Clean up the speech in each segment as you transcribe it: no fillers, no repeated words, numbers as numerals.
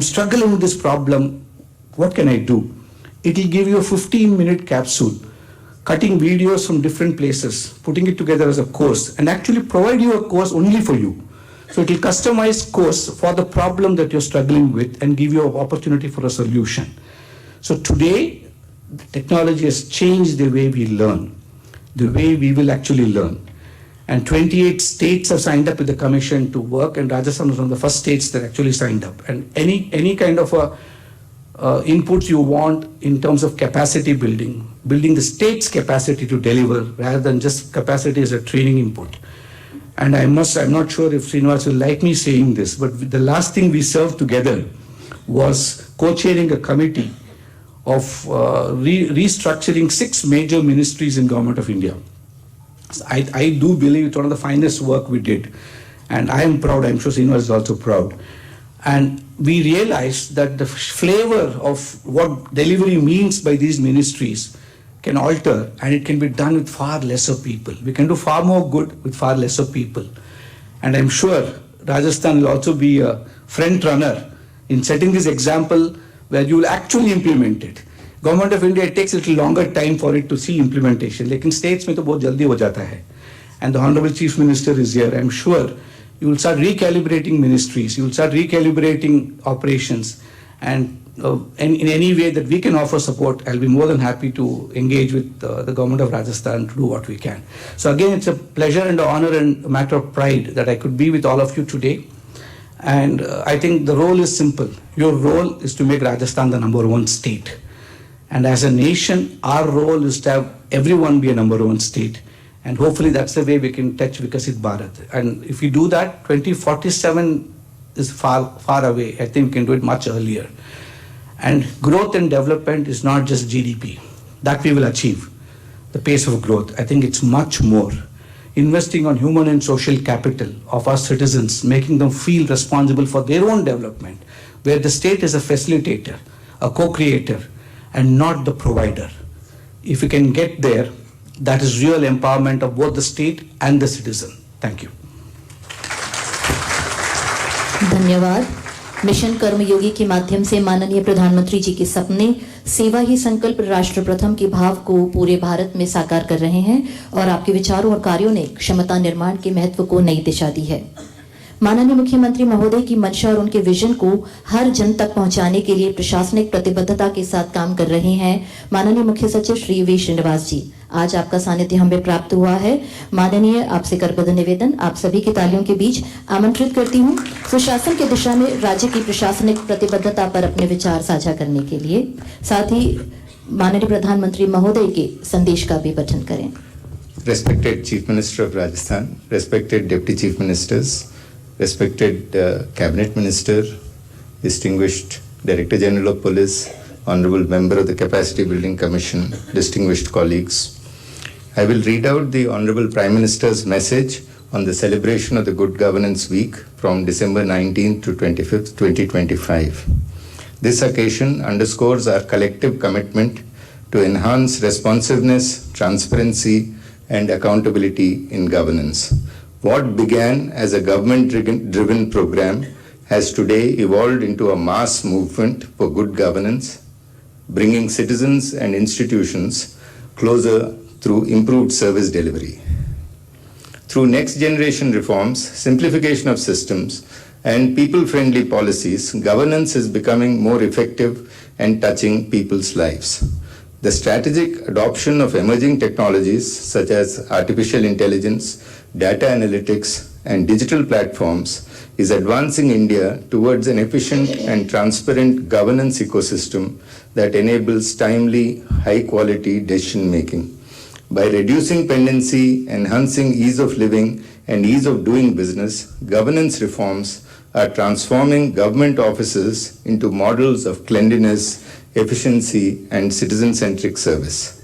struggling with this problem, what can I do? It will give you a 15-minute capsule, cutting videos from different places, putting it together as a course, and actually provide you a course only for you. So it will customize course for the problem that you're struggling with and give you an opportunity for a solution. So today, the technology has changed the way we learn, the way we will actually learn. And 28 states have signed up with the commission to work, and Rajasthan was one of the first states that actually signed up. And any kind of inputs you want in terms of capacity building the state's capacity to deliver rather than just capacity as a training input. And I'm not sure if Srinivas will like me saying this, but the last thing we served together was co-chairing a committee of restructuring 6 major ministries in Government of India. I do believe it's one of the finest work we did. And I am proud, I'm sure Srinivas is also proud. And we realized that the flavor of what delivery means by these ministries can alter, and it can be done with far lesser people. We can do far more good with far lesser people. And I'm sure Rajasthan will also be a front runner in setting this example where you will actually implement it. Government of India, it takes a little longer time for it to see implementation. Lekin states mein to bahut jaldi ho jata hai. And the Honorable Chief Minister is here. I'm sure you will start recalibrating ministries, you will start recalibrating operations, and in any way that we can offer support, I'll be more than happy to engage with the government of Rajasthan to do what we can. So again, it's a pleasure and an honor and a matter of pride that I could be with all of you today. And I think the role is simple. Your role is to make Rajasthan the #1 state. And as a nation, our role is to have everyone be a #1 state. And hopefully that's the way we can touch Vikasit Bharat. And if we do that, 2047 is far away. I think we can do it much earlier. And growth and development is not just GDP. That we will achieve, the pace of growth. I think it's much more. Investing on human and social capital of our citizens, making them feel responsible for their own development, where the state is a facilitator, a co-creator, and not the provider. If we can get there, that is real empowerment of both the state and the citizen. Thank you. धन्यवाद। Mission कर्मयोगी के माध्यम से माननीय प्रधानमंत्री जी के सपने सेवा ही संकल्प राष्ट्र प्रथम के भाव को पूरे भारत में साकार कर रहे हैं और आपके विचारों और कार्यों ने क्षमता निर्माण के महत्व को नई दिशा दी है। माननीय मुख्यमंत्री महोदय की मंशा और उनके विजन को हर जन तक पहुंचाने के लिए प्रशासनिक प्रतिबद्धता के साथ काम कर रहे हैं माननीय मुख्य सचिव श्री वी श्रीनिवास जी। आज आपका सानिध्य हमें प्राप्त हुआ है। माननीय, आपसे करबद्ध निवेदन, आप सभी की तालियों के बीच आमंत्रित करती हूं सुशासन की दिशा में राज्य की प्रशासनिक प्रतिबद्धता पर अपने विचार साझा करने के लिए। साथ ही माननीय प्रधानमंत्री महोदय के संदेश का भी पठन करें। Respected Chief Minister of Rajasthan, respected Deputy Chief Ministers, respected Cabinet Minister, distinguished Director General of Police, Honorable Member of the Capacity Building Commission, distinguished colleagues. I will read out the Honorable Prime Minister's message on the celebration of the Good Governance Week from December 19th to 25th, 2025. This occasion underscores our collective commitment to enhance responsiveness, transparency, and accountability in governance. What began as a government-driven program has today evolved into a mass movement for good governance, bringing citizens and institutions closer through improved service delivery. Through next-generation reforms, simplification of systems, and people-friendly policies, governance is becoming more effective and touching people's lives. The strategic adoption of emerging technologies such as artificial intelligence, data analytics, and digital platforms is advancing India towards an efficient and transparent governance ecosystem that enables timely, high-quality decision-making. By reducing pendency, enhancing ease of living, and ease of doing business, governance reforms are transforming government offices into models of cleanliness, efficiency, and citizen-centric service.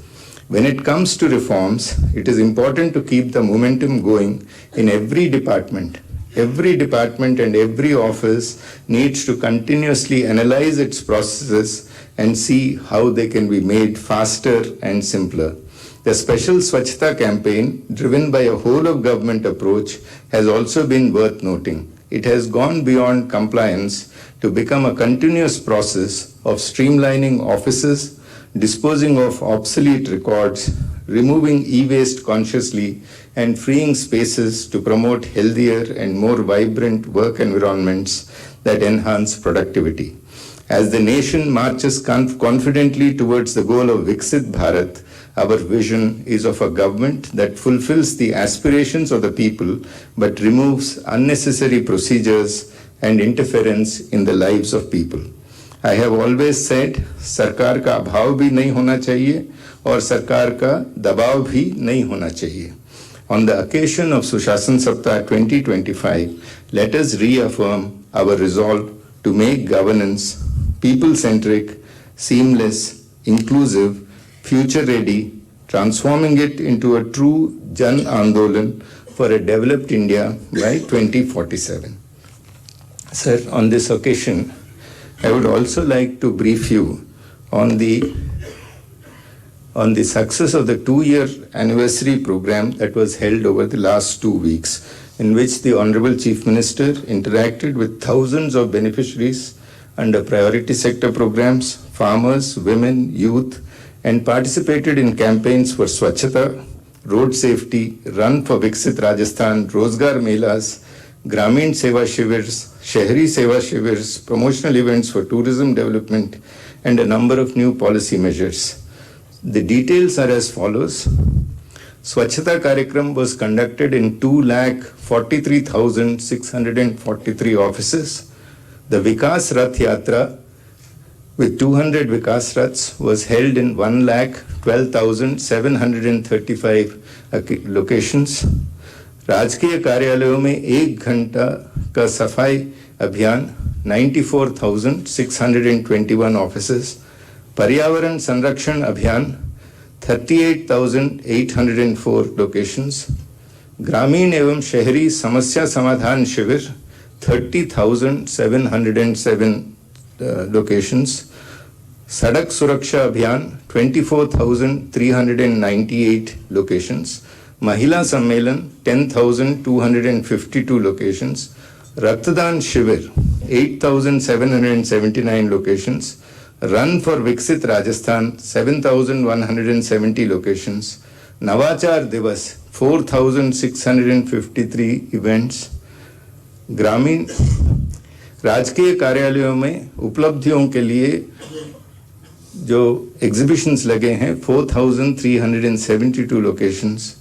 When it comes to reforms, it is important to keep the momentum going in every department. Every department and every office needs to continuously analyze its processes and see how they can be made faster and simpler. The special Swachhta campaign, driven by a whole-of-government approach, has also been worth noting. It has gone beyond compliance to become a continuous process of streamlining offices, disposing of obsolete records, removing e-waste consciously, and freeing spaces to promote healthier and more vibrant work environments that enhance productivity. As the nation marches confidently towards the goal of Viksit Bharat, our vision is of a government that fulfills the aspirations of the people but removes unnecessary procedures and interference in the lives of people. I have always said, सरकार का अभाव भी नहीं होना चाहिए और सरकार का दबाव भी नहीं होना चाहिए. On the occasion of Sushasan Saptah 2025, let us reaffirm our resolve to make governance people-centric, seamless, inclusive, future-ready, transforming it into a true Jan Andolan for a developed India by 2047. Sir, on this occasion, I would also like to brief you on the success of the 2-year anniversary program that was held over the last 2 weeks, in which the Honorable Chief Minister interacted with thousands of beneficiaries under priority sector programs, farmers, women, youth, and participated in campaigns for Swachhata, road safety, Run for Viksit Rajasthan, Rozgar Melas, Gramin Seva Shivers, Shehri Seva Shivers, promotional events for tourism development, and a number of new policy measures. The details are as follows. Swachhata Karyakram was conducted in 2,43,643 offices. The Vikas Rath Yatra with 200 Vikas Raths was held in 1,12,735 locations. राजकीय कार्यालयों में 1 घंटा का सफाई अभियान 94,621 offices, पर्यावरण संरक्षण अभियान 38,804 लोकेशंस, ग्रामीण एवं शहरी समस्या समाधान शिविर 30,707 लोकेशंस, सड़क सुरक्षा अभियान 24,398 लोकेशंस, महिला सम्मेलन 10,252 लोकेशंस, रक्तदान शिविर 8,779 लोकेशंस, रन फॉर विकसित राजस्थान 7,170 लोकेशंस, नवाचार दिवस 4,653 इवेंट्स, ग्रामीण राजकीय कार्यालयों में उपलब्धियों के लिए जो एग्जीबिशंस लगे हैं 4,372 locations.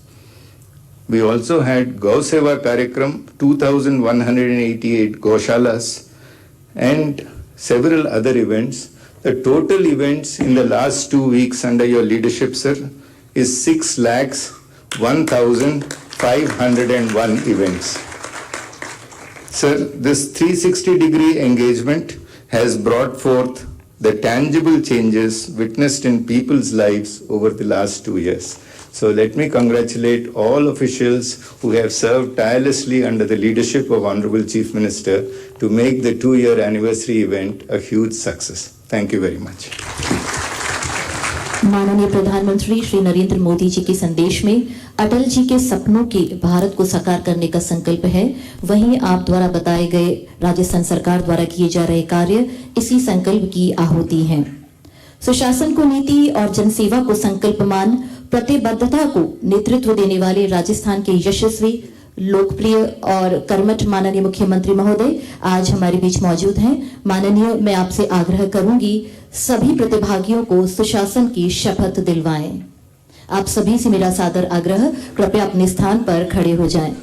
We also had Gau Seva Karyakram, 2,188 Gaushalas, and several other events. The total events in the last 2 weeks under your leadership, sir, is 6,01,501 events. Sir, this 360-degree engagement has brought forth the tangible changes witnessed in people's lives over the last 2 years. So let me congratulate all officials who have served tirelessly under the leadership of Honorable Chief Minister to make the 2-year anniversary event a huge success. Thank you very much. माननीय प्रधानमंत्री श्री नरेंद्र मोदी जी के संदेश में अटल जी के सपनों के भारत को साकार करने का संकल्प है, वहीं आप द्वारा बताए गए राजस्थान सरकार द्वारा किए जा रहे कार्य इसी संकल्प की आहुति हैं। सुशासन को नीति और जनसेवा को संकल्पमान प्रतिबद्धता को नेतृत्व देने वाले राजस्थान के यशस्वी, लोकप्रिय और कर्मठ माननीय मुख्यमंत्री महोदय आज हमारे बीच मौजूद हैं। माननीय, मैं आपसे आग्रह करूंगी सभी प्रतिभागियों को सुशासन की शपथ दिलवाएं। आप सभी से मेरा सादर आग्रह, कृपया अपने स्थान पर खड़े हो जाएं।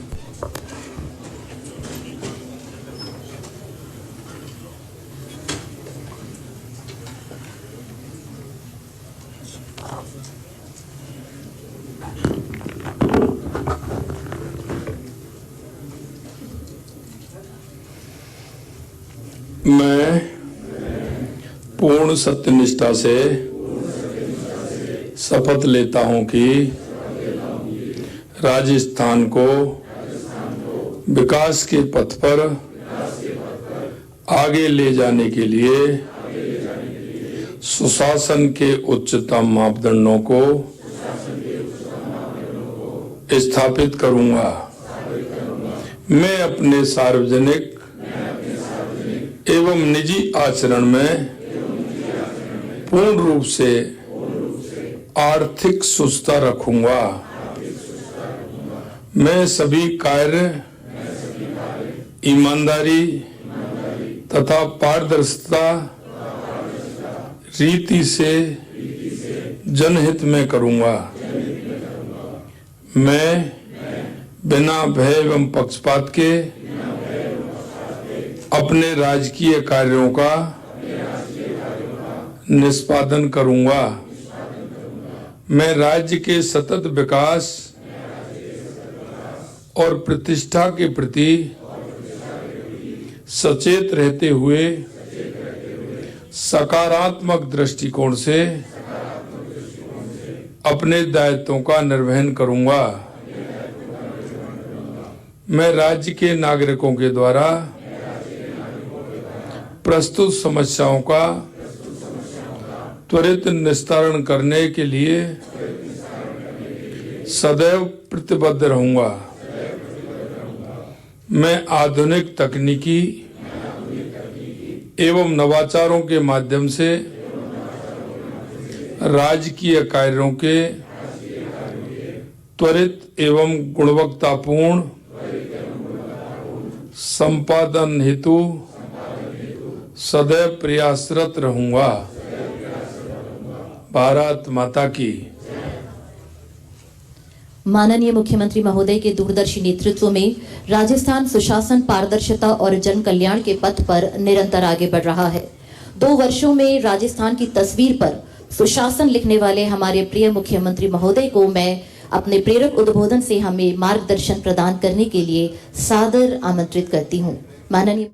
मैं पूर्ण सत्यनिष्ठा से शपथ लेता हूं कि राजस्थान को विकास के पथ पर आगे ले जाने के लिए सुशासन के उच्चतम मापदंडों को स्थापित करूंगा। मैं अपने सार्वजनिक एवं निजी आचरण में पूर्ण रूप से आर्थिक शुचिता रखूंगा। मैं सभी कार्य ईमानदारी तथा पारदर्शिता रीति से जनहित में करूंगा। मैं बिना भय एवं पक्षपात के अपने राजकीय कार्यों का निष्पादन करूंगा। मैं राज्य के सतत विकास और प्रतिष्ठा के प्रति सचेत रहते हुए सकारात्मक दृष्टिकोण से अपने दायित्वों का निर्वहन करूंगा। मैं राज्य के नागरिकों के द्वारा प्रस्तुत समस्याओं का त्वरित निस्तारण करने के लिए सदैव प्रतिबद्ध रहूंगा। मैं आधुनिक तकनीकी एवं नवाचारों के माध्यम से राजकीय कार्यों के त्वरित एवं गुणवत्तापूर्ण संपादन हेतु सदैव प्रयासरत रहूंगा। भारत माता की। माननीय मुख्यमंत्री महोदय के दूरदर्शी नेतृत्व में राजस्थान सुशासन, पारदर्शिता और जन कल्याण के पथ पर निरंतर आगे बढ़ रहा है। 2 वर्षों में राजस्थान की तस्वीर पर सुशासन लिखने वाले हमारे प्रिय मुख्यमंत्री महोदय को मैं अपने प्रेरक उद्बोधन से हमें मार्गदर्शन प्रदान करने के लिए सादर आमंत्रित करती हूँ। माननीय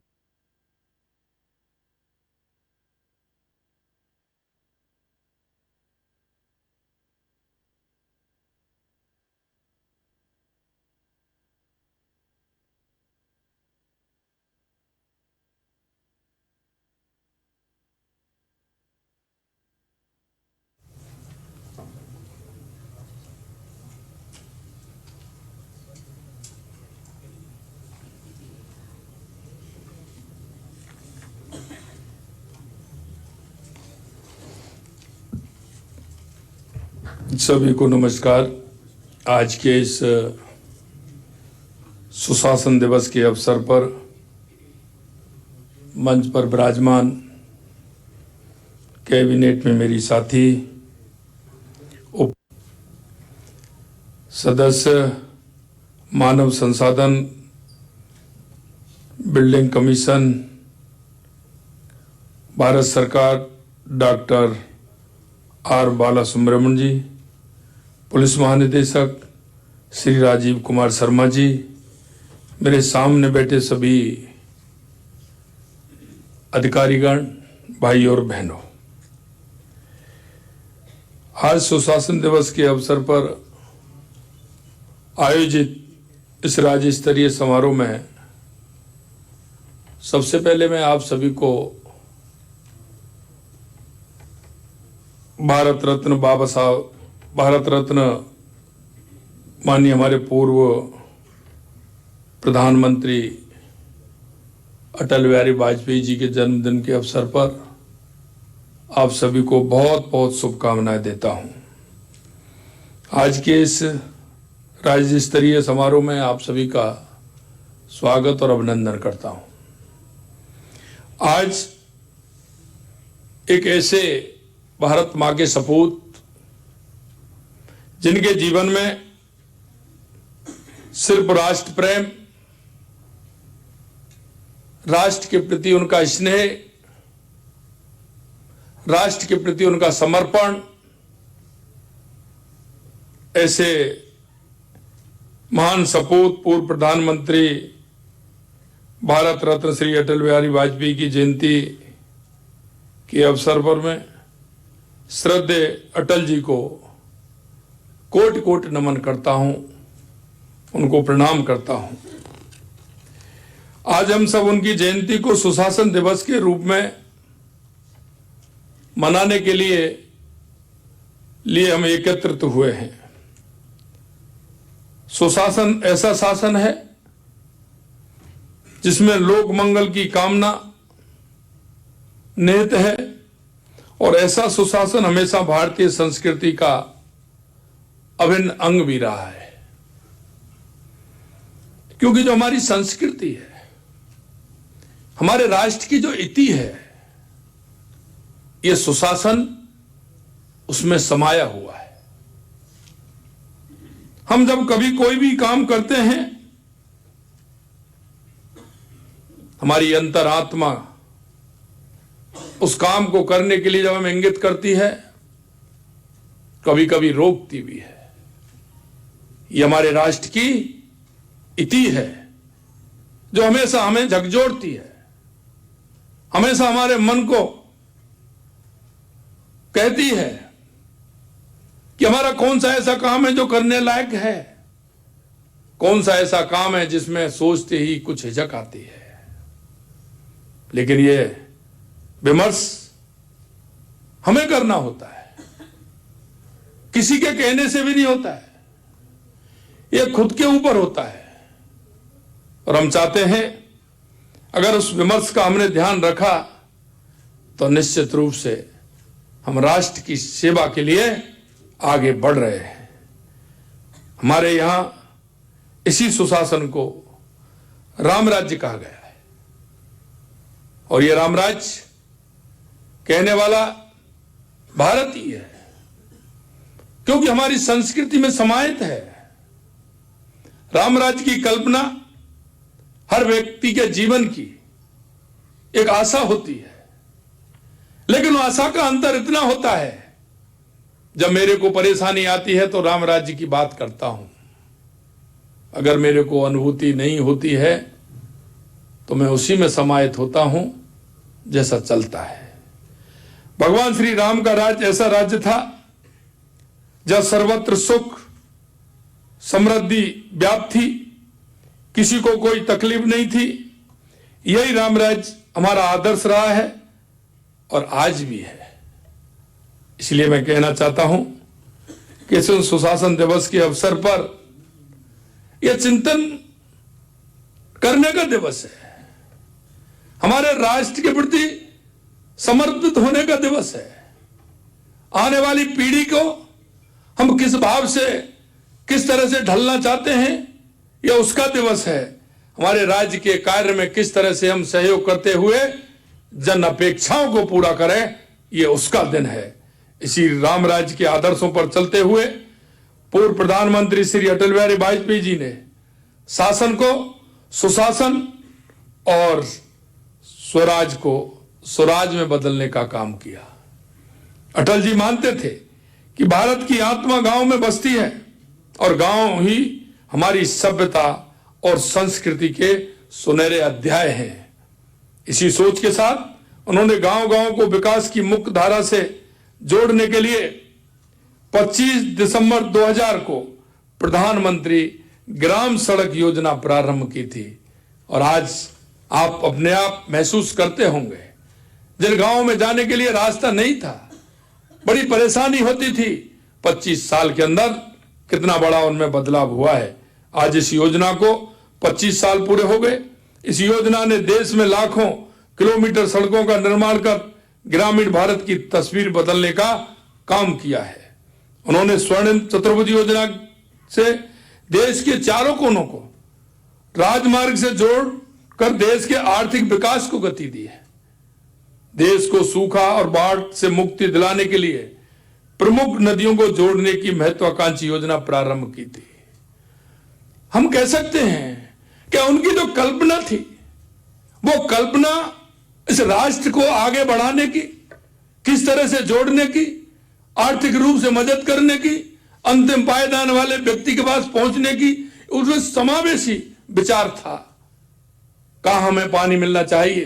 सभी को नमस्कार। आज के इस सुशासन दिवस के अवसर पर मंच पर विराजमान कैबिनेट में मेरी साथी, उप सदस्य, मानव संसाधन, बिल्डिंग कमीशन, भारत सरकार, डॉक्टर आर बालासुब्रमण्यन जी, पुलिस महानिदेशक श्री राजीव कुमार शर्मा जी, मेरे सामने बैठे सभी अधिकारीगण, भाई और बहनों, आज सुशासन दिवस के अवसर पर आयोजित इस राज्य स्तरीय समारोह में सबसे पहले मैं आप सभी को भारत रत्न माननीय हमारे पूर्व प्रधानमंत्री अटल बिहारी वाजपेयी जी के जन्मदिन के अवसर पर आप सभी को बहुत बहुत शुभकामनाएं देता हूं। आज के इस राज्य स्तरीय समारोह में आप सभी का स्वागत और अभिनंदन करता हूं। आज एक ऐसे भारत मां के सपूत जिनके जीवन में सिर्फ राष्ट्र प्रेम, राष्ट्र के प्रति उनका स्नेह, राष्ट्र के प्रति उनका समर्पण, ऐसे महान सपूत पूर्व प्रधानमंत्री भारत रत्न श्री अटल बिहारी वाजपेयी की जयंती के अवसर पर मैं श्रद्धेय अटल जी को कोटि कोटि नमन करता हूं, उनको प्रणाम करता हूं। आज हम सब उनकी जयंती को सुशासन दिवस के रूप में मनाने के लिए हम एकत्रित हुए हैं। सुशासन ऐसा शासन है जिसमें लोक मंगल की कामना, निहित है और ऐसा सुशासन हमेशा भारतीय संस्कृति का अभिन्न अंग भी रहा है। क्योंकि जो हमारी संस्कृति है, हमारे राष्ट्र की जो इति है, ये सुशासन उसमें समाया हुआ है। हम जब कभी कोई भी काम करते हैं, हमारी अंतरात्मा उस काम को करने के लिए जब हमें इंगित करती है, कभी कभी रोकती भी है। ये हमारे राष्ट्र की इति है जो हमेशा हमें झकझोरती है, हमेशा हमारे मन को कहती है कि हमारा कौन सा ऐसा काम है जो करने लायक है, कौन सा ऐसा काम है जिसमें सोचते ही कुछ हिचक आती है। लेकिन ये विमर्श हमें करना होता है, किसी के कहने से भी नहीं होता है, ये खुद के ऊपर होता है। और हम चाहते हैं अगर उस विमर्श का हमने ध्यान रखा तो निश्चित रूप से हम राष्ट्र की सेवा के लिए आगे बढ़ रहे हैं। हमारे यहां इसी सुशासन को राम राज्य कहा गया है और ये राम राज्य कहने वाला भारत ही है, क्योंकि हमारी संस्कृति में समाहित है। राम राज्य की कल्पना हर व्यक्ति के जीवन की एक आशा होती है, लेकिन वो आशा का अंतर इतना होता है, जब मेरे को परेशानी आती है तो राम राज्य की बात करता हूं, अगर मेरे को अनुभूति नहीं होती है तो मैं उसी में समाहित होता हूं जैसा चलता है। भगवान श्री राम का राज्य ऐसा राज्य था जहां सर्वत्र सुख समृद्धि व्याप्त थी, किसी को कोई तकलीफ नहीं थी। यही राम राज्य हमारा आदर्श रहा है और आज भी है। इसलिए मैं कहना चाहता हूं कि इस सुशासन दिवस के अवसर पर यह चिंतन करने का दिवस है, हमारे राष्ट्र के प्रति समर्पित होने का दिवस है। आने वाली पीढ़ी को हम किस भाव से किस तरह से ढलना चाहते हैं, यह उसका दिवस है। हमारे राज्य के कार्य में किस तरह से हम सहयोग करते हुए जन अपेक्षाओं को पूरा करें, यह उसका दिन है। इसी राम राज्य के आदर्शों पर चलते हुए पूर्व प्रधानमंत्री श्री अटल बिहारी वाजपेयी जी ने शासन को सुशासन और स्वराज को स्वराज में बदलने का काम किया। अटल जी मानते थे कि भारत की आत्मा गांव में बसती है और गांव ही हमारी सभ्यता और संस्कृति के सुनहरे अध्याय हैं। इसी सोच के साथ उन्होंने गांव-गांव को विकास की मुख्य धारा से जोड़ने के लिए 25 दिसंबर 2000 को प्रधानमंत्री ग्राम सड़क योजना प्रारंभ की थी। और आज आप अपने आप महसूस करते होंगे, जिन गांवों में जाने के लिए रास्ता नहीं था, बड़ी परेशानी होती थी, 25 साल के अंदर कितना बड़ा उनमें बदलाव हुआ है। आज इस योजना को 25 साल पूरे हो गए। इस योजना ने देश में लाखों किलोमीटर सड़कों का निर्माण कर ग्रामीण भारत की तस्वीर बदलने का काम किया है। उन्होंने स्वर्णिम चतुर्भुज योजना से देश के चारों कोनों को राजमार्ग से जोड़कर देश के आर्थिक विकास को गति दी है। देश को सूखा और बाढ़ से मुक्ति दिलाने के लिए प्रमुख नदियों को जोड़ने की महत्वाकांक्षी योजना प्रारंभ की थी। हम कह सकते हैं कि उनकी जो कल्पना थी, वो कल्पना इस राष्ट्र को आगे बढ़ाने की, किस तरह से जोड़ने की, आर्थिक रूप से मदद करने की, अंतिम पायदान वाले व्यक्ति के पास पहुंचने की, उसमें समावेशी विचार था। कहां हमें पानी मिलना चाहिए,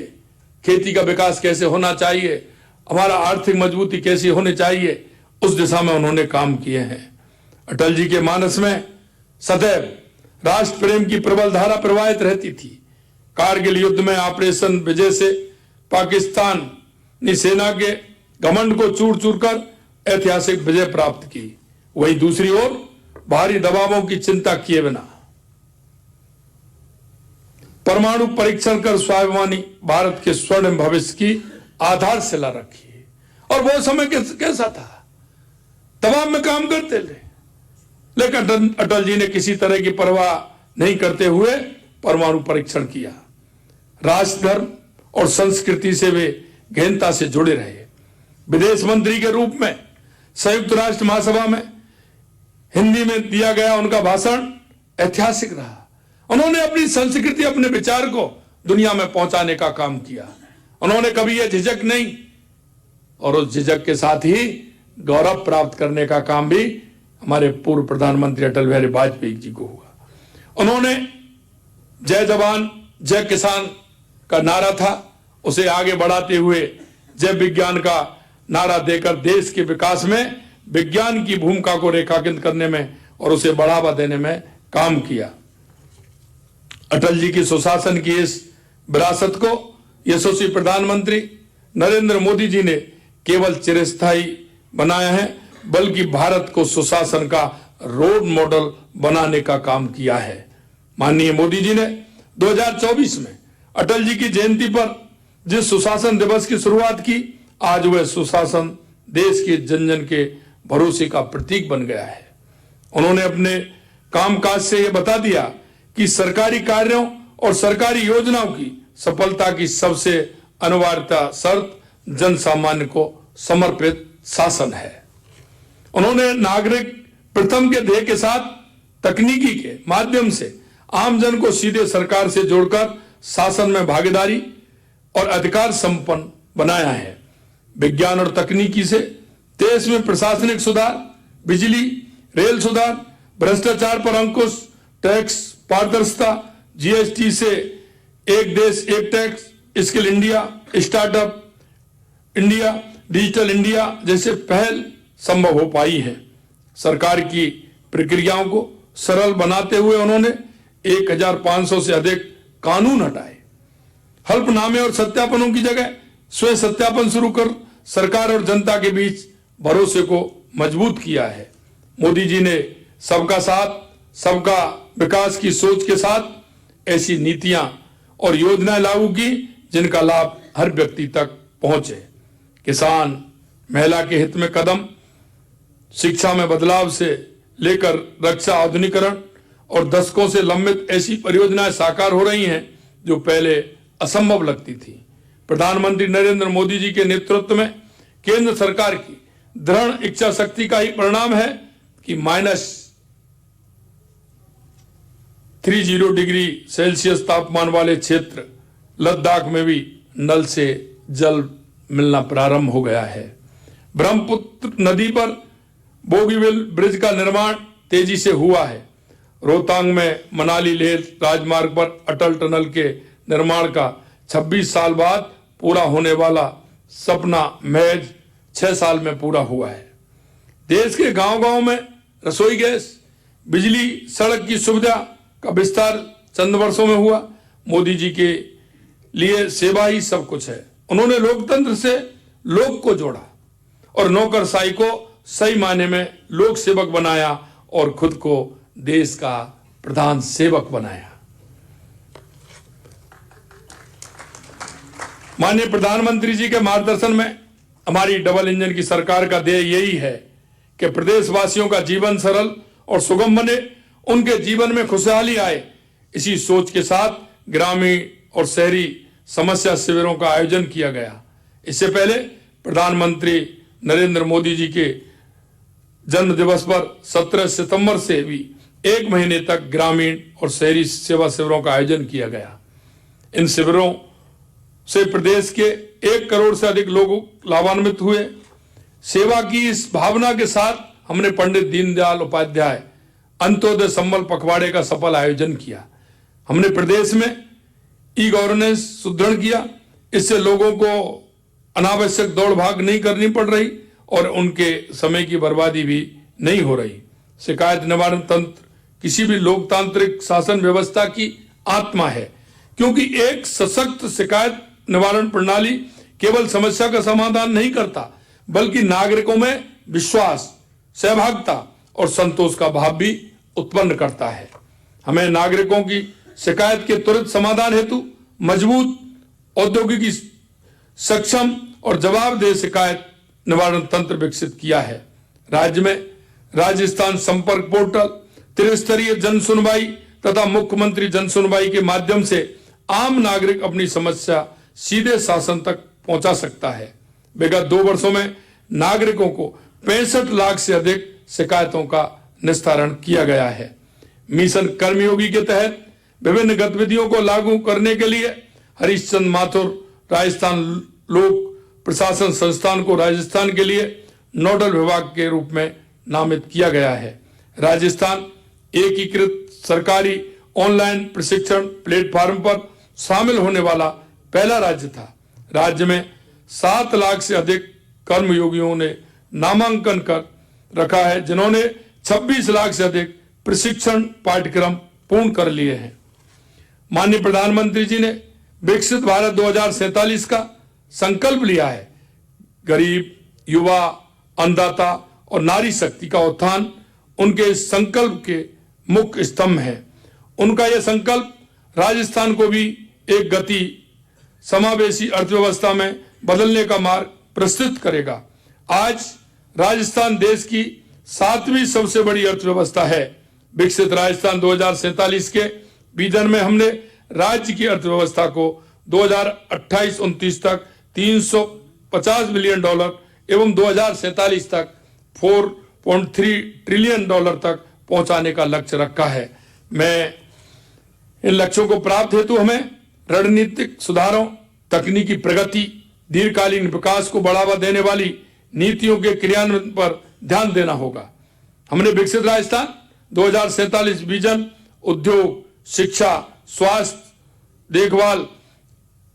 खेती का विकास कैसे होना चाहिए, हमारा आर्थिक मजबूती कैसी होनी चाहिए, उस दिशा में उन्होंने काम किए हैं। अटल जी के मानस में सदैव राष्ट्र प्रेम की प्रबल धारा प्रवाहित रहती थी। कारगिल युद्ध में ऑपरेशन विजय से पाकिस्तानी सेना के घमंड को चूर चूर कर ऐतिहासिक विजय प्राप्त की। वहीं दूसरी ओर बाहरी दबावों की चिंता किए बिना परमाणु परीक्षण कर स्वाभिमानी भारत के स्वर्णिम भविष्य की आधारशिला रखी है। और वो समय कैसा था, दबाव में काम करते थे, लेकिन अटल जी ने किसी तरह की परवाह नहीं करते हुए परमाणु परीक्षण किया। राष्ट्र, धर्म और संस्कृति से वे गहनता से जुड़े रहे। विदेश मंत्री के रूप में संयुक्त राष्ट्र महासभा में हिंदी में दिया गया उनका भाषण ऐतिहासिक रहा। उन्होंने अपनी संस्कृति, अपने विचार को दुनिया में पहुंचाने का काम किया। उन्होंने कभी यह झिझक नहीं, और उस झिझक के साथ ही गौरव प्राप्त करने का काम भी हमारे पूर्व प्रधानमंत्री अटल बिहारी वाजपेयी जी को हुआ। उन्होंने जय जवान जय किसान का नारा था, उसे आगे बढ़ाते हुए जय विज्ञान का नारा देकर देश के विकास में विज्ञान की भूमिका को रेखांकित करने में और उसे बढ़ावा देने में काम किया। अटल जी की सुशासन की इस विरासत को यशस्वी प्रधानमंत्री नरेंद्र मोदी जी ने केवल चिरस्थायी बनाया है, बल्कि भारत को सुशासन का रोल मॉडल बनाने का काम किया है। माननीय मोदी जी ने 2024 में अटल जी की जयंती पर जिस सुशासन दिवस की शुरुआत की, आज वह सुशासन देश के जन जन के भरोसे का प्रतीक बन गया है। उन्होंने अपने कामकाज से यह बता दिया कि सरकारी कार्यों और सरकारी योजनाओं की सफलता की सबसे अनिवार्यता शर्त जन सामान्य को समर्पित शासन है। उन्होंने नागरिक प्रथम के ध्येय के साथ तकनीकी के माध्यम से आमजन को सीधे सरकार से जोड़कर शासन में भागीदारी और अधिकार संपन्न बनाया है। विज्ञान और तकनीकी से देश में प्रशासनिक सुधार, बिजली, रेल सुधार, भ्रष्टाचार पर अंकुश, टैक्स पारदर्शिता, जीएसटी से एक देश एक tax, skill India, startup India, digital India जैसे पहल संभव हो पाई है। सरकार की प्रक्रियाओं को सरल बनाते हुए उन्होंने 1500 से अधिक कानून हटाए। हल्फनामे और सत्यापनों की जगह स्वयं सत्यापन शुरू कर सरकार और जनता के बीच भरोसे को मजबूत किया है। मोदी जी ने सबका साथ सबका विकास की सोच के साथ ऐसी नीतियां और योजनाएं लागू की जिनका लाभ हर व्यक्ति तक पहुंचे। किसान, महिला के हित में कदम, शिक्षा में बदलाव से लेकर रक्षा आधुनिकीकरण और दशकों से लंबित ऐसी परियोजनाएं साकार हो रही हैं जो पहले असंभव लगती थी। प्रधानमंत्री नरेंद्र मोदी जी के नेतृत्व में केंद्र सरकार की दृढ़ इच्छा शक्ति का ही परिणाम है कि -30 डिग्री सेल्सियस तापमान वाले क्षेत्र लद्दाख में भी नल से जल मिलना प्रारंभ हो गया है। ब्रह्मपुत्र नदी पर बोगीबिल ब्रिज का निर्माण तेजी से हुआ है। रोहतांग में मनाली लेह राजमार्ग पर अटल टनल के निर्माण का 26 साल बाद पूरा होने वाला सपना महज 6 साल में पूरा हुआ है। देश के गांव-गांव में रसोई गैस, बिजली, सड़क की सुविधा का विस्तार चंद वर्षों में हुआ। मोदी जी के लिए सेवा ही सब कुछ है। उन्होंने लोकतंत्र से लोक को जोड़ा और नौकरशाही को सही मायने में लोक सेवक बनाया और खुद को देश का प्रधान सेवक बनाया। माननीय प्रधानमंत्री जी के मार्गदर्शन में हमारी डबल इंजन की सरकार का ध्येय यही है कि प्रदेशवासियों का जीवन सरल और सुगम बने, उनके जीवन में खुशहाली आए। इसी सोच के साथ ग्रामीण और शहरी समस्या शिविरों का आयोजन किया गया। इससे पहले प्रधानमंत्री नरेंद्र मोदी जी के जन्म दिवस पर 17 सितंबर से भी 1 महीने तक ग्रामीण और शहरी सेवा शिविरों का आयोजन किया गया। इन शिविरों से प्रदेश के 1 करोड़ से अधिक लोग लाभान्वित हुए। सेवा की इस भावना के साथ हमने पंडित दीनदयाल उपाध्याय अंत्योदय संबल पखवाड़े का सफल आयोजन किया। हमने प्रदेश में ई गवर्नेंस सुदृढ़ किया। इससे लोगों को अनावश्यक दौड़ भाग नहीं करनी पड़ रही और उनके समय की बर्बादी भी नहीं हो रही। शिकायत निवारण तंत्र किसी भी लोकतांत्रिक शासन व्यवस्था की आत्मा है, क्योंकि एक सशक्त शिकायत निवारण प्रणाली केवल समस्या का समाधान नहीं करता, बल्कि नागरिकों में विश्वास, सहभागिता और संतोष का भाव भी उत्पन्न करता है। हमें नागरिकों की शिकायत के त्वरित समाधान हेतु मजबूत, औद्योगिक सक्षम और जवाबदेह शिकायत निवारण तंत्र विकसित किया है। राज्य में राजस्थान संपर्क पोर्टल, त्रिस्तरीय जन सुनवाई तथा मुख्यमंत्री जन सुनवाई के माध्यम से आम नागरिक अपनी समस्या सीधे शासन तक पहुंचा सकता है। विगत 2 वर्षों में नागरिकों को 65 लाख से अधिक शिकायतों का निस्तारण किया गया है। मिशन कर्मयोगी के तहत विभिन्न गतिविधियों को लागू करने के लिए हरीशचंद्र माथुर राजस्थान लोक प्रशासन संस्थान को राजस्थान के लिए नोडल विभाग के रूप में नामित किया गया है। राजस्थान एकीकृत सरकारी ऑनलाइन प्रशिक्षण प्लेटफॉर्म पर शामिल होने वाला पहला राज्य था। राज्य में 7 लाख से अधिक कर्मयोगियों ने नामांकन कर रखा है, जिन्होंने 26 लाख से अधिक प्रशिक्षण पाठ्यक्रम पूर्ण कर लिए हैं। माननीय प्रधानमंत्री जी ने विकसित भारत 2047 का संकल्प लिया है। गरीब, युवा, अन्नदाता और नारी शक्ति का उत्थान उनके इस संकल्प के मुख्य स्तंभ है। उनका यह संकल्प राजस्थान को भी एक गति समावेशी अर्थव्यवस्था में बदलने का मार्ग प्रस्तुत करेगा। आज राजस्थान देश की 7वीं सबसे बड़ी अर्थव्यवस्था है। विकसित राजस्थान 2047 के विजन में हमने राज्य की अर्थव्यवस्था को 2028-29 तक $350 बिलियन एवं 2047 तक $4.3 ट्रिलियन तक पहुंचाने का लक्ष्य रखा है। मैं इन लक्ष्यों को प्राप्त हेतु हमें रणनीतिक सुधारों, तकनीकी प्रगति, दीर्घकालीन विकास को बढ़ावा देने वाली नीतियों के क्रियान्वयन पर ध्यान देना होगा। हमने विकसित राजस्थान 2047 विजन उद्योग, शिक्षा, स्वास्थ्य, देखभाल,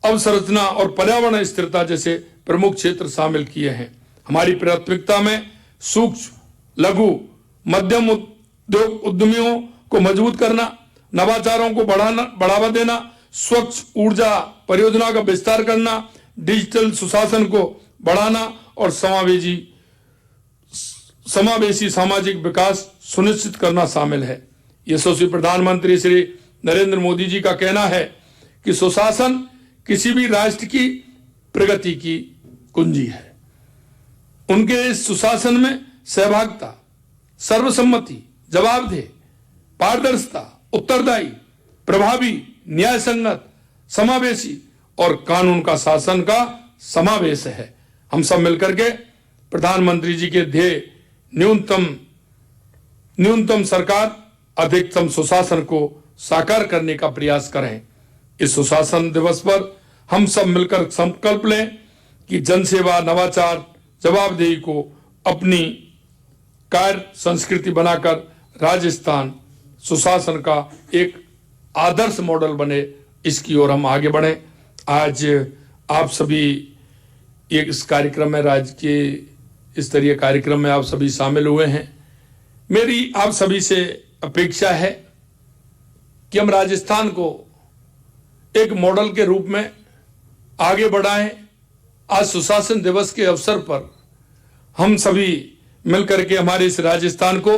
अवसंरचना और पर्यावरण स्थिरता जैसे प्रमुख क्षेत्र शामिल किए हैं। हमारी प्राथमिकता में सूक्ष्म, लघु, मध्यम उद्योग उद्यमियों को मजबूत करना, नवाचारों को बढ़ावा देना, स्वच्छ ऊर्जा परियोजना का विस्तार करना, डिजिटल सुशासन को बढ़ाना और समावेशी सामाजिक विकास सुनिश्चित करना शामिल है। यशस्वी प्रधानमंत्री श्री नरेंद्र मोदी जी का कहना है कि सुशासन किसी भी राष्ट्र की प्रगति की कुंजी है। उनके इस सुशासन में सहभागिता, सर्वसम्मति, जवाबदेह, पारदर्शिता, उत्तरदायी, प्रभावी, न्याय संगत, समावेशी और कानून का शासन का समावेश है। हम सब मिलकर के प्रधानमंत्री जी के ध्येय न्यूनतम सरकार अधिकतम सुशासन को साकार करने का प्रयास करें। इस सुशासन दिवस पर हम सब मिलकर संकल्प लें कि जनसेवा, नवाचार, जवाबदेही को अपनी कार्य संस्कृति बनाकर राजस्थान सुशासन का एक आदर्श मॉडल बने, इसकी ओर हम आगे बढ़ें। आज आप सभी इस कार्यक्रम में, राज्य के स्तरीय कार्यक्रम में आप सभी शामिल हुए हैं। मेरी आप सभी से अपेक्षा है कि हम राजस्थान को एक मॉडल के रूप में आगे बढ़ाएं। आज सुशासन दिवस के अवसर पर हम सभी मिलकर के हमारे इस राजस्थान को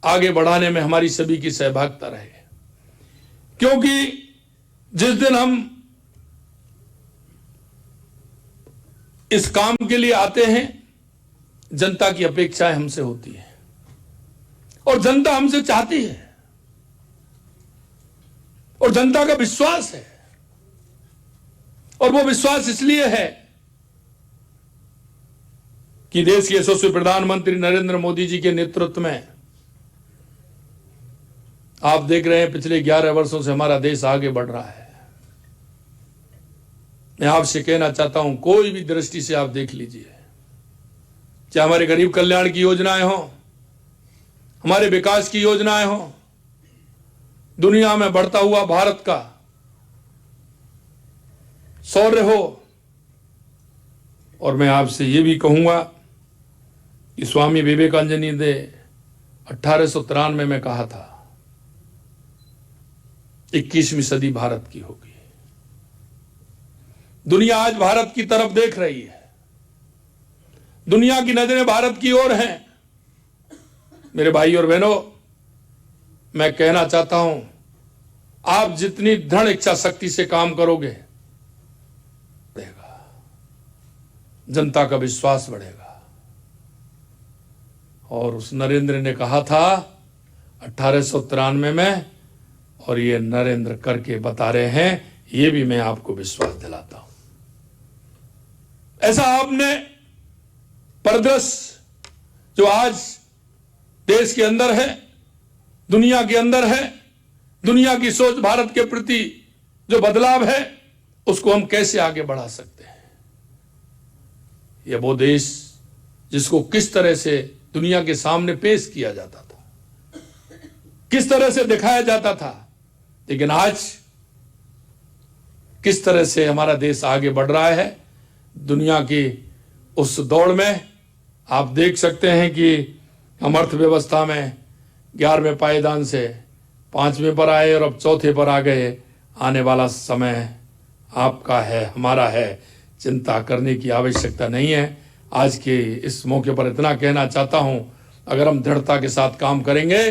आगे बढ़ाने में हमारी सभी की सहभागिता रहे, क्योंकि जिस दिन हम इस काम के लिए आते हैं, जनता की अपेक्षाएं हमसे होती है और जनता हमसे चाहती है और जनता का विश्वास है। और वो विश्वास इसलिए है कि देश के यशस्वी प्रधानमंत्री नरेंद्र मोदी जी के नेतृत्व में आप देख रहे हैं पिछले 11 वर्षों से हमारा देश आगे बढ़ रहा है। मैं आपसे कहना चाहता हूं, कोई भी दृष्टि से आप देख लीजिए, चाहे हमारे गरीब कल्याण की योजनाएं हो, हमारे विकास की योजनाएं हो, दुनिया में बढ़ता हुआ भारत का शौर्य हो। और मैं आपसे यह भी कहूंगा कि स्वामी विवेकानंद जी ने 1893 में कहा था, 21वीं सदी भारत की होगी। दुनिया आज भारत की तरफ देख रही है, दुनिया की नजरें भारत की ओर हैं। मेरे भाई और बहनों, मैं कहना चाहता हूं, आप जितनी दृढ़ इच्छा शक्ति से काम करोगे, जनता का विश्वास बढ़ेगा। और उस नरेंद्र ने कहा था 1893 में, और ये नरेंद्र करके बता रहे हैं, ये भी मैं आपको विश्वास दिलाता हूं। ऐसा आपने परिदृश्य जो आज देश के अंदर है, दुनिया के अंदर है, दुनिया की सोच भारत के प्रति जो बदलाव है, उसको हम कैसे आगे बढ़ा सकते हैं। यह वो देश जिसको किस तरह से दुनिया के सामने पेश किया जाता था, किस तरह से दिखाया जाता था, लेकिन आज किस तरह से हमारा देश आगे बढ़ रहा है दुनिया की उस दौड़ में। आप देख सकते हैं कि हम अर्थव्यवस्था में 11वें पायदान से 5वें पर आए और अब 4थे पर आ गए। आने वाला समय आपका है, हमारा है, चिंता करने की आवश्यकता नहीं है। आज के इस मौके पर इतना कहना चाहता हूं, अगर हम दृढ़ता के साथ काम करेंगे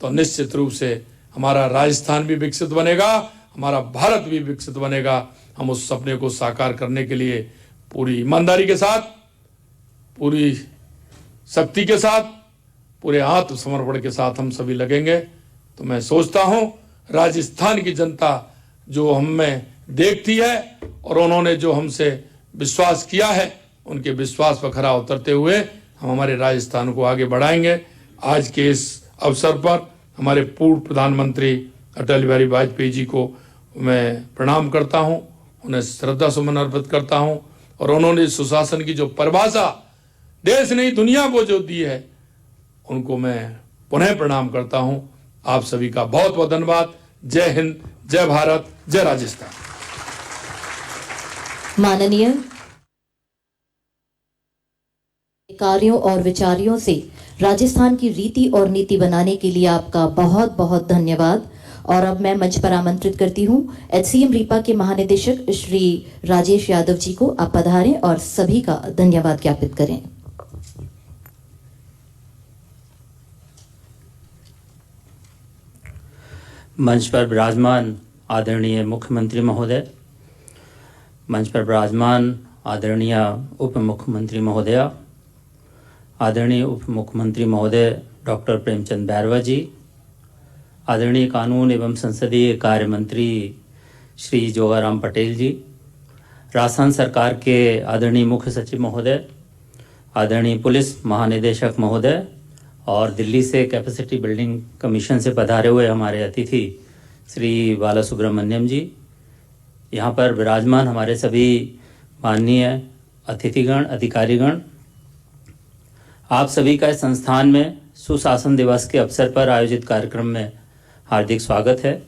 तो निश्चित रूप से हमारा राजस्थान भी विकसित बनेगा, हमारा भारत भी विकसित बनेगा। हम उस सपने को साकार करने के लिए पूरी ईमानदारी के साथ, पूरी शक्ति के साथ, पूरे आत्मसमर्पण के साथ हम सभी लगेंगे। तो मैं सोचता हूं राजस्थान की जनता जो हम में देखती है और उन्होंने जो हमसे विश्वास किया है, उनके विश्वास पर खरा उतरते हुए हम हमारे राजस्थान को आगे बढ़ाएंगे। आज के इस अवसर पर हमारे पूर्व प्रधानमंत्री अटल बिहारी वाजपेयी जी को मैं प्रणाम करता हूं, उन्हें श्रद्धा सुमन अर्पित करता हूं। और उन्होंने सुशासन की जो परिभाषा देश नहीं दुनिया को जो दी है, उनको मैं पुनः प्रणाम करता हूं। आप सभी का बहुत बहुत धन्यवाद। जय हिंद, जय भारत, जय राजस्थान। माननीय कार्यों और विचारों से राजस्थान की रीति और नीति बनाने के लिए आपका बहुत बहुत धन्यवाद। और अब मैं मंच पर आमंत्रित करती हूं HCM रीपा के महानिदेशक श्री राजेश यादव जी को। आप पधारें और सभी का धन्यवाद ज्ञापित करें। मंच पर विराजमान आदरणीय मुख्यमंत्री महोदय, मंच पर विराजमान आदरणीय उप मुख्यमंत्री महोदया, आदरणीय उप मुख्यमंत्री महोदय डॉक्टर प्रेमचंद बैरवा जी, आदरणीय कानून एवं संसदीय कार्य मंत्री श्री जोगाराम पटेल जी, राजस्थान सरकार के आदरणीय मुख्य सचिव महोदय, आदरणीय पुलिस महानिदेशक महोदय और दिल्ली से कैपेसिटी बिल्डिंग कमीशन से पधारे हुए हमारे अतिथि श्री बाला सुब्रमण्यम जी, यहाँ पर विराजमान हमारे सभी माननीय अतिथिगण, अधिकारीगण, आप सभी का इस संस्थान में सुशासन दिवस के अवसर पर आयोजित कार्यक्रम में हार्दिक स्वागत है।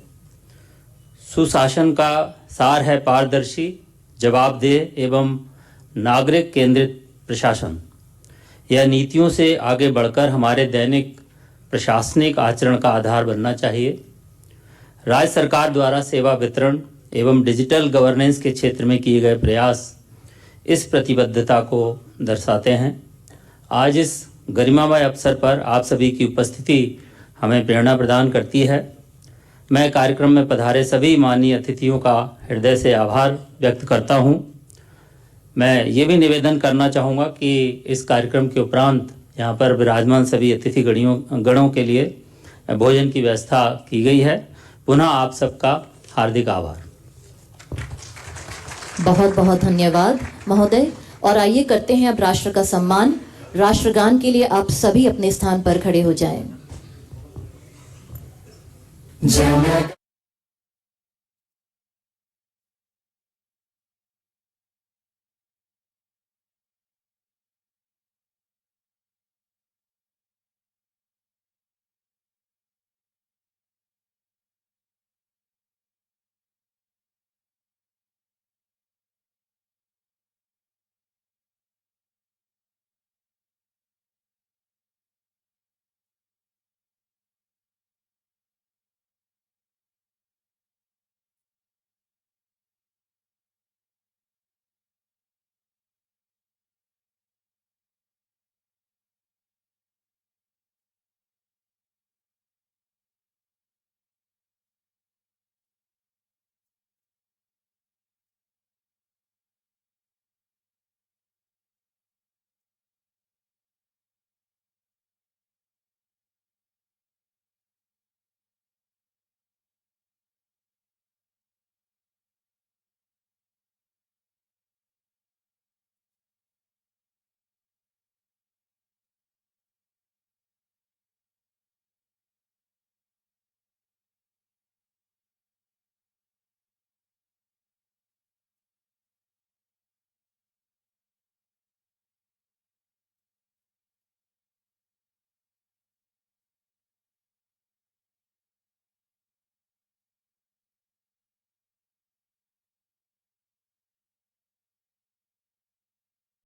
सुशासन का सार है पारदर्शी, जवाबदेह एवं नागरिक केंद्रित प्रशासन। यह नीतियों से आगे बढ़कर हमारे दैनिक प्रशासनिक आचरण का आधार बनना चाहिए। राज्य सरकार द्वारा सेवा वितरण एवं डिजिटल गवर्नेंस के क्षेत्र में किए गए प्रयास इस प्रतिबद्धता को दर्शाते हैं। आज इस गरिमामय अवसर पर आप सभी की उपस्थिति हमें प्रेरणा प्रदान करती है। मैं कार्यक्रम में पधारे सभी माननीय अतिथियों का हृदय से आभार व्यक्त करता हूं। मैं ये भी निवेदन करना चाहूँगा कि इस कार्यक्रम के उपरांत यहाँ पर विराजमान सभी अतिथि गणों के लिए भोजन की व्यवस्था की गई है। पुनः आप सबका हार्दिक आभार। बहुत बहुत धन्यवाद महोदय। और आइए करते हैं अब राष्ट्र का सम्मान। राष्ट्रगान के लिए आप सभी अपने स्थान पर खड़े हो जाएं।